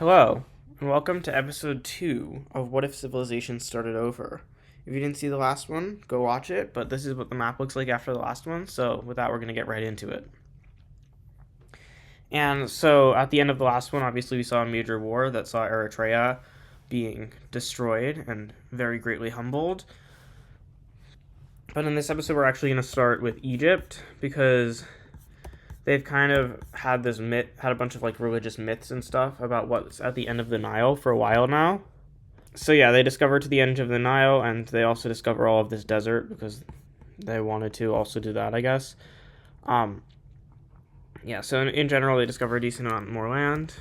Hello, and welcome to episode 2 of What If Civilization Started Over. If you didn't see the last one, go watch it, but this is what the map looks like after the last one, so with that, we're going to get right into it. And so, at the end of the last one, obviously, we saw a major war that saw Eritrea being destroyed and very greatly humbled. But in this episode, we're actually going to start with Egypt because they've kind of had had a bunch of like religious myths and stuff about what's at the end of the Nile for a while now. So yeah, they discover to the end of the Nile, and they also discover all of this desert because they wanted to also do that, I guess. Yeah, so in general, they discover a decent amount more land,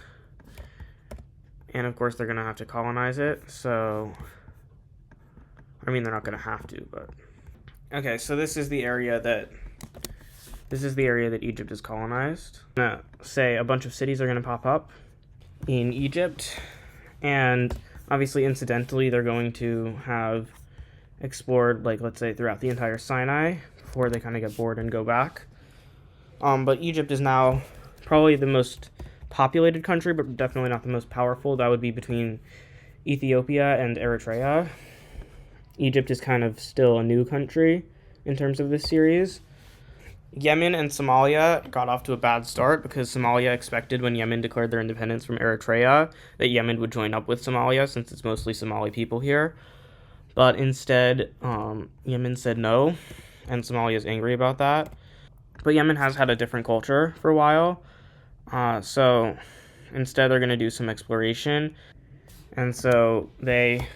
and of course, they're gonna have to colonize it. So, I mean, they're not gonna have to, but okay. So this is the area that Egypt is colonized. Say a bunch of cities are going to pop up in Egypt, and obviously, incidentally, they're going to have explored, like, let's say, throughout the entire Sinai before they kind of get bored and go back. But Egypt is now probably the most populated country, but definitely not the most powerful. That would be between Ethiopia and Eritrea. Egypt is kind of still a new country in terms of this series. Yemen and Somalia got off to a bad start because Somalia expected when Yemen declared their independence from Eritrea that Yemen would join up with Somalia since it's mostly Somali people here. But instead, Yemen said no, and Somalia is angry about that. But Yemen has had a different culture for a while, so instead they're going to do some exploration, and so they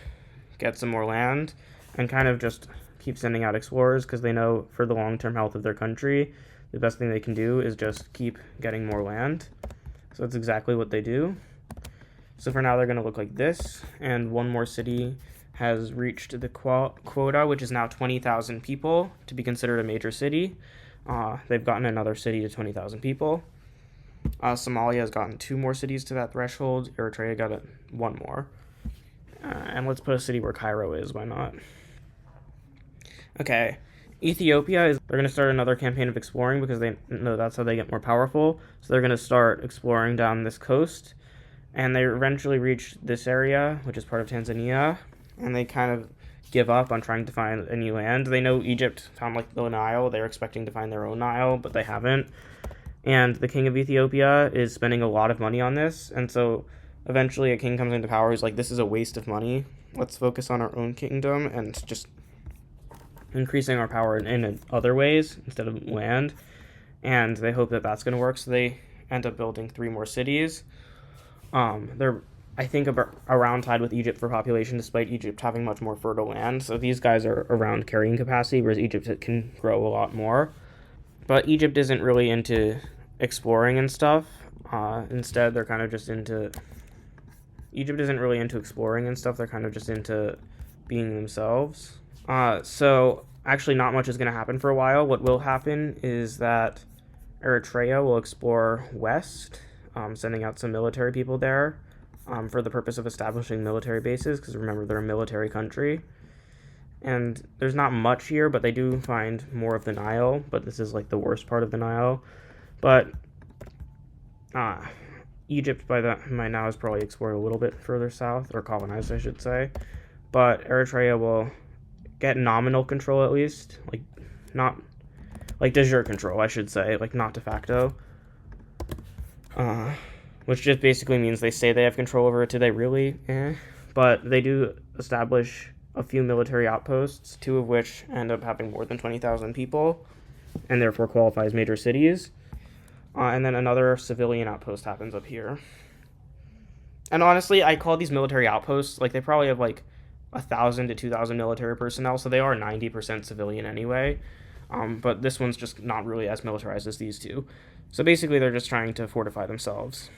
get some more land and kind of just keep sending out explorers because they know for the long-term health of their country, the best thing they can do is just keep getting more land. So that's exactly what they do. So for now, they're going to look like this, and one more city has reached the quota, which is now 20,000 people to be considered a major city. They've gotten another city to 20,000 people. Somalia has gotten 2 more cities to that threshold. Eritrea got one more. And let's put a city where Cairo is, why not? Okay, they're going to start another campaign of exploring because they know that's how they get more powerful. So they're going to start exploring down this coast, and they eventually reach this area, which is part of Tanzania, and they kind of give up on trying to find any land. They know Egypt found like the Nile. They're expecting to find their own Nile, but they haven't. And the king of Ethiopia is spending a lot of money on this, and so eventually a king comes into power who's like, this is a waste of money. Let's focus on our own kingdom and just increasing our power in other ways instead of land. And they hope that that's going to work, so they end up building 3 more cities. They're, I think, around tied with Egypt for population, despite Egypt having much more fertile land. So these guys are around carrying capacity, whereas Egypt can grow a lot more. But Egypt isn't really into exploring and stuff. Instead, they're kind of just into... Egypt isn't really into exploring and stuff. They're kind of just into being themselves. So actually not much is going to happen for a while. What will happen is that Eritrea will explore west, sending out some military people there for the purpose of establishing military bases, because remember, they're a military country. And there's not much here, but they do find more of the Nile, but this is like the worst part of the Nile. But Egypt by now is probably explored a little bit further south, or colonized, I should say. But Eritrea will get nominal control, at least, like not like de jure control, I should say, like not de facto. Which just basically means they say they have control over it. Do they really? But they do establish a few military outposts, 2 of which end up having more than 20,000 people, and therefore qualify as major cities. And then another civilian outpost happens up here. And honestly, I call these military outposts, like they probably have like 1,000 to 2,000 military personnel, so they are 90% civilian anyway. But this one's just not really as militarized as these 2. So basically, they're just trying to fortify themselves.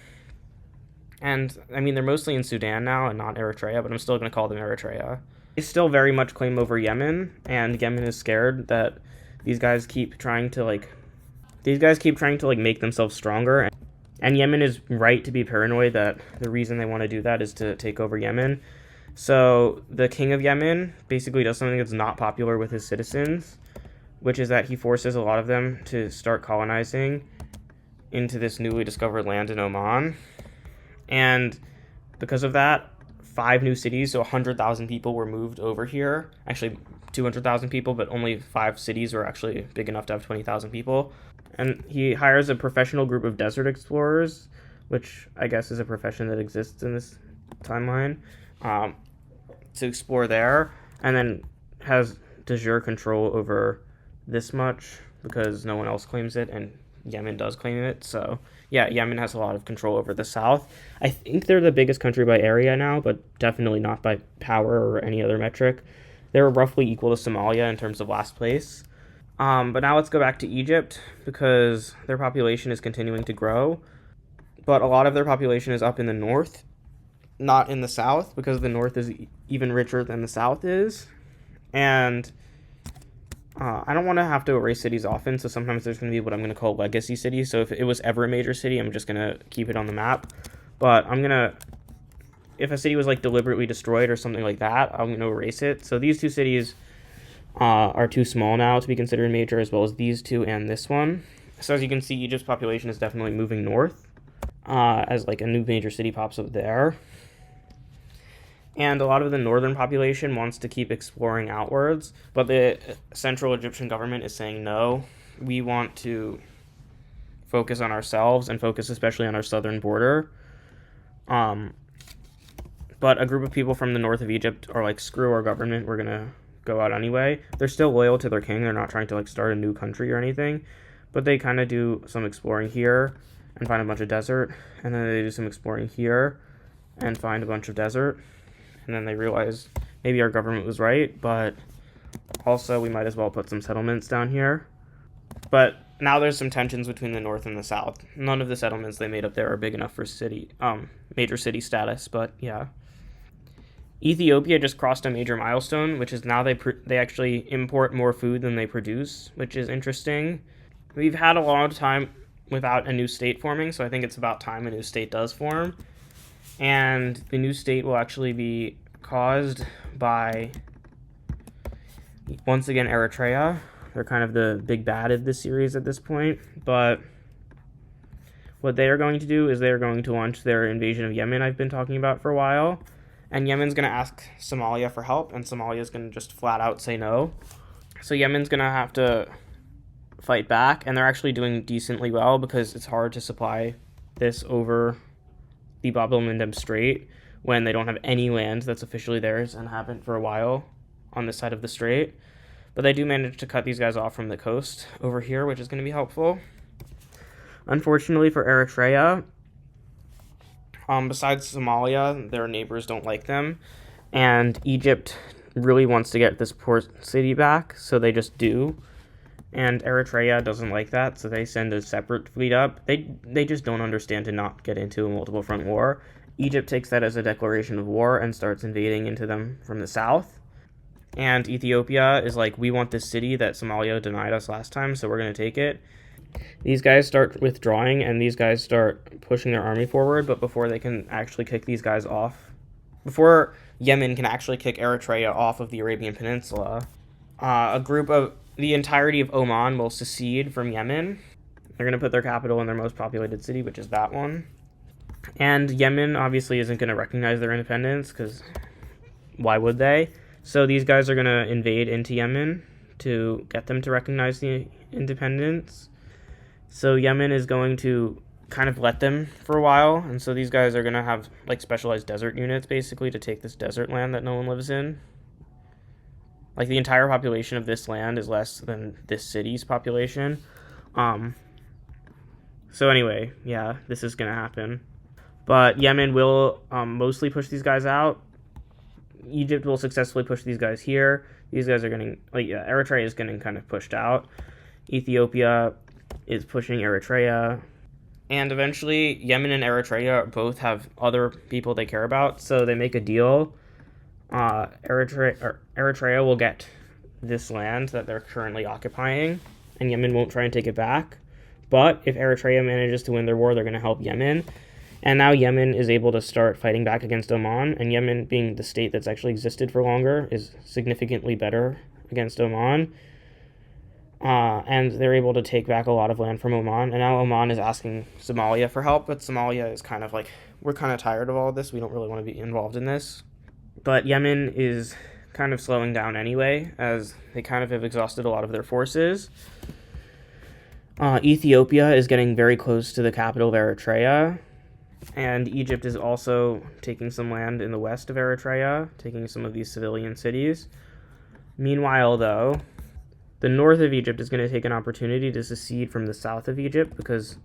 And, I mean, they're mostly in Sudan now and not Eritrea, but I'm still going to call them Eritrea. They still very much claim over Yemen, and Yemen is scared that these guys keep trying to make themselves stronger. And Yemen is right to be paranoid that the reason they want to do that is to take over Yemen. So the king of Yemen basically does something that's not popular with his citizens, which is that he forces a lot of them to start colonizing into this newly discovered land in Oman. And because of that, 5 new cities, so 100,000 people were moved over here. Actually, 200,000 people, but only 5 cities were actually big enough to have 20,000 people. And he hires a professional group of desert explorers, which I guess is a profession that exists in this timeline, to explore there, and then has de jure control over this much because no one else claims it, and Yemen does claim it. So yeah, Yemen has a lot of control over the south. I think they're the biggest country by area now, but definitely not by power or any other metric. They're roughly equal to Somalia in terms of last place. But now let's go back to Egypt because their population is continuing to grow. But a lot of their population is up in the north, not in the south, because the north is even richer than the south is. And I don't want to have to erase cities often, so sometimes there's going to be what I'm going to call legacy cities. So if it was ever a major city, I'm just going to keep it on the map. But if a city was like deliberately destroyed or something like that, I'm going to erase it. So these 2 cities are too small now to be considered major, as well as these 2 and this one. So as you can see, Egypt's population is definitely moving north, as like a new major city pops up there. And a lot of the northern population wants to keep exploring outwards, but the central Egyptian government is saying no. We want to focus on ourselves and focus especially on our southern border. But a group of people from the north of Egypt are like, screw our government, we're gonna go out anyway. They're still loyal to their king. They're not trying to like start a new country or anything, but they kind of do some exploring here and find a bunch of desert, and then they do some exploring here and find a bunch of desert. And then they realize maybe our government was right, but also we might as well put some settlements down here. But now there's some tensions between the north and the south. None of the settlements they made up there are big enough for major city status, but yeah. Ethiopia just crossed a major milestone, which is now they actually import more food than they produce, which is interesting. We've had a long time without a new state forming, so I think it's about time a new state does form. And the new state will actually be caused by, once again, Eritrea. They're kind of the big bad of this series at this point. But what they are going to do is they are going to launch their invasion of Yemen I've been talking about for a while. And Yemen's going to ask Somalia for help, and Somalia's going to just flat out say no. So Yemen's going to have to fight back, and they're actually doing decently well because it's hard to supply this over the Bab el-Mandeb Strait when they don't have any land that's officially theirs and haven't for a while on this side of the strait. But they do manage to cut these guys off from the coast over here, which is going to be helpful. Unfortunately for Eritrea, besides Somalia, their neighbors don't like them, and Egypt really wants to get this port city back, so they just do. And Eritrea doesn't like that, so they send a separate fleet up. They just don't understand to not get into a multiple front war. Egypt takes that as a declaration of war and starts invading into them from the south. And Ethiopia is like, we want this city that Somalia denied us last time, so we're going to take it. These guys start withdrawing, and these guys start pushing their army forward, but before they can actually kick these guys off, before Yemen can actually kick Eritrea off of the Arabian Peninsula, the entirety of Oman will secede from Yemen. They're going to put their capital in their most populated city, which is that one. And Yemen obviously isn't going to recognize their independence, because why would they? So these guys are going to invade into Yemen to get them to recognize the independence. So Yemen is going to kind of let them for a while, and so these guys are going to have like specialized desert units basically to take this desert land that no one lives in. Like, the entire population of this land is less than this city's population. So anyway, yeah, this is going to happen. But Yemen will mostly push these guys out. Egypt will successfully push these guys here. These guys are getting, Eritrea is getting kind of pushed out. Ethiopia is pushing Eritrea. And eventually, Yemen and Eritrea both have other people they care about, so they make a deal. Eritrea will get this land that they're currently occupying, and Yemen won't try and take it back. But if Eritrea manages to win their war, they're going to help Yemen. And now Yemen is able to start fighting back against Oman, and Yemen, being the state that's actually existed for longer, is significantly better against Oman. And they're able to take back a lot of land from Oman, and now Oman is asking Somalia for help, but Somalia is kind of like, we're kind of tired of all of this. We don't really want to be involved in this. But Yemen is kind of slowing down anyway, as they kind of have exhausted a lot of their forces. Ethiopia is getting very close to the capital of Eritrea, and Egypt is also taking some land in the west of Eritrea, taking some of these civilian cities. Meanwhile, though, the north of Egypt is going to take an opportunity to secede from the south of Egypt because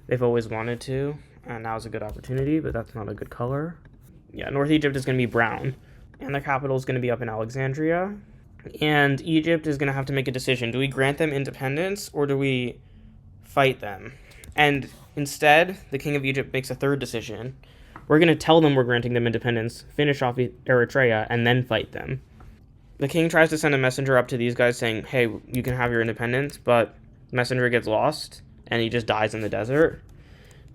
they've always wanted to, and now's a good opportunity, but that's not a good color. Yeah, North Egypt is going to be brown, and the capital is going to be up in Alexandria, and Egypt is going to have to make a decision. Do we grant them independence, or do we fight them? And instead, the king of Egypt makes a third decision. We're going to tell them we're granting them independence, finish off Eritrea, and then fight them. The king tries to send a messenger up to these guys saying, hey, you can have your independence, but the messenger gets lost, and he just dies in the desert.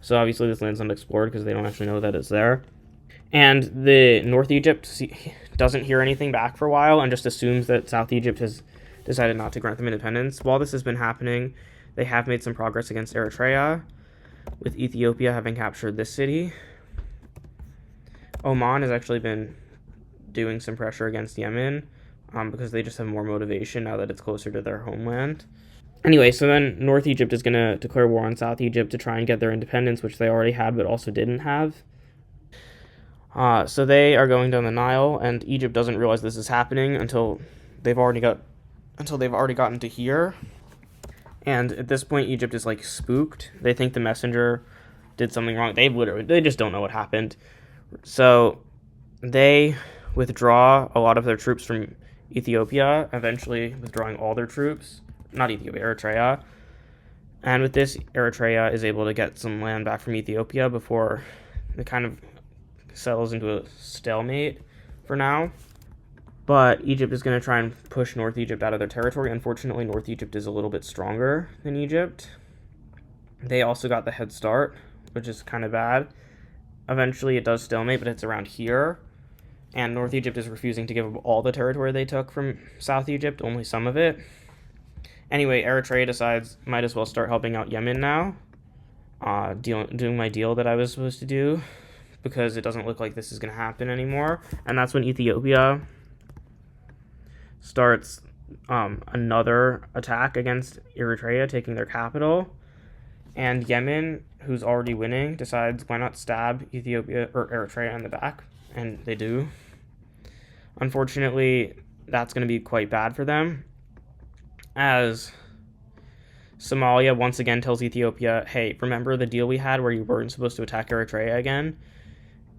So obviously this land's unexplored because they don't actually know that it's there. And the North Egypt doesn't hear anything back for a while and just assumes that South Egypt has decided not to grant them independence. While this has been happening, they have made some progress against Eritrea, with Ethiopia having captured this city. Oman has actually been doing some pressure against Yemen because they just have more motivation now that it's closer to their homeland. Anyway, so then North Egypt is going to declare war on South Egypt to try and get their independence, which they already had but also didn't have. So they are going down the Nile, and Egypt doesn't realize this is happening until they've already gotten to here. And at this point, Egypt is like spooked. They think the messenger did something wrong. They just don't know what happened. So they withdraw a lot of their troops from Ethiopia, eventually withdrawing all their troops. Not Ethiopia, Eritrea. And with this, Eritrea is able to get some land back from Ethiopia before it kind of settles into a stalemate for now. But Egypt is going to try and push North Egypt out of their territory. Unfortunately, North Egypt is a little bit stronger than Egypt. They also got the head start, which is kind of bad. Eventually, it does stalemate, but it's around here. And North Egypt is refusing to give up all the territory they took from South Egypt, only some of it. Anyway, Eritrea decides, might as well start helping out Yemen now. Doing my deal that I was supposed to do, because it doesn't look like this is going to happen anymore. And that's when Ethiopia starts another attack against Eritrea, taking their capital. And Yemen, who's already winning, decides, why not stab Ethiopia or Eritrea in the back? And they do. Unfortunately, that's going to be quite bad for them, as Somalia once again tells Ethiopia, hey, remember the deal we had where you weren't supposed to attack Eritrea again?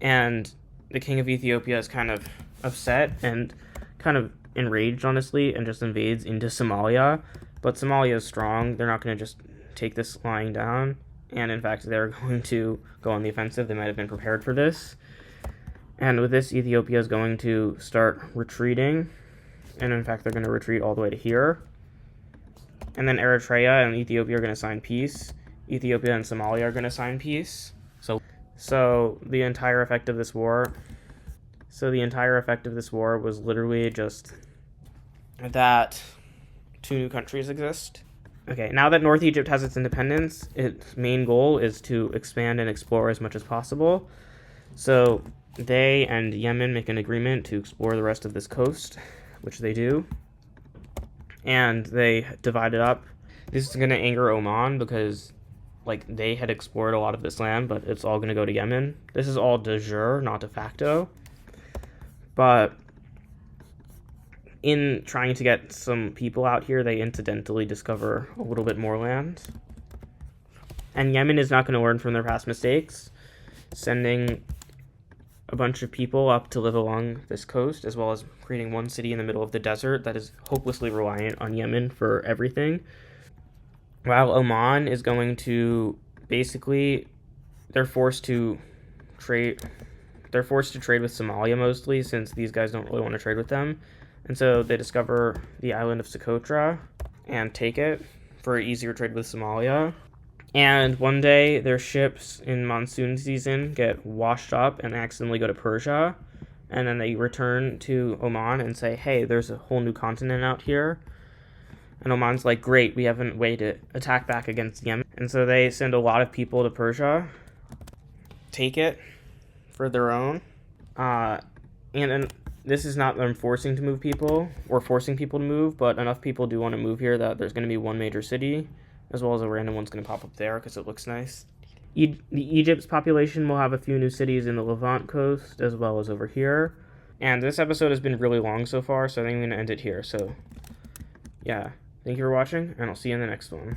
And the king of Ethiopia is kind of upset and kind of enraged, honestly, and just invades into Somalia. But Somalia is strong. They're not going to just take this lying down. And in fact, they're going to go on the offensive. They might have been prepared for this. And with this, Ethiopia is going to start retreating. And in fact, they're going to retreat all the way to here. And then Eritrea and Ethiopia are going to sign peace. Ethiopia and Somalia are going to sign peace. So the entire effect of this war was literally just that two new countries exist. Okay, now that North Egypt has its independence, its main goal is to expand and explore as much as possible. So they and Yemen make an agreement to explore the rest of this coast, which they do. And they divide it up. This is going to anger Oman because, they had explored a lot of this land, but it's all going to go to Yemen. This is all de jure, not de facto. But in trying to get some people out here, they incidentally discover a little bit more land. And Yemen is not going to learn from their past mistakes, sending a bunch of people up to live along this coast, as well as creating one city in the middle of the desert that is hopelessly reliant on Yemen for everything. While Oman is going to they're forced to trade with Somalia mostly, since these guys don't really want to trade with them. And so they discover the island of Socotra and take it for easier trade with Somalia. And one day, their ships in monsoon season get washed up and accidentally go to Persia. And then they return to Oman and say, hey, there's a whole new continent out here. And Oman's like, great, we have a way to attack back against Yemen. And so they send a lot of people to Persia, take it, for their own. And this is not them forcing to move people or forcing people to move, but enough people do want to move here that there's going to be one major city, as well as a random one's going to pop up there because it looks nice. Egypt's population will have a few new cities in the Levant coast, as well as over here. And this episode has been really long so far, so I think I'm going to end it here. So, yeah, thank you for watching, and I'll see you in the next one.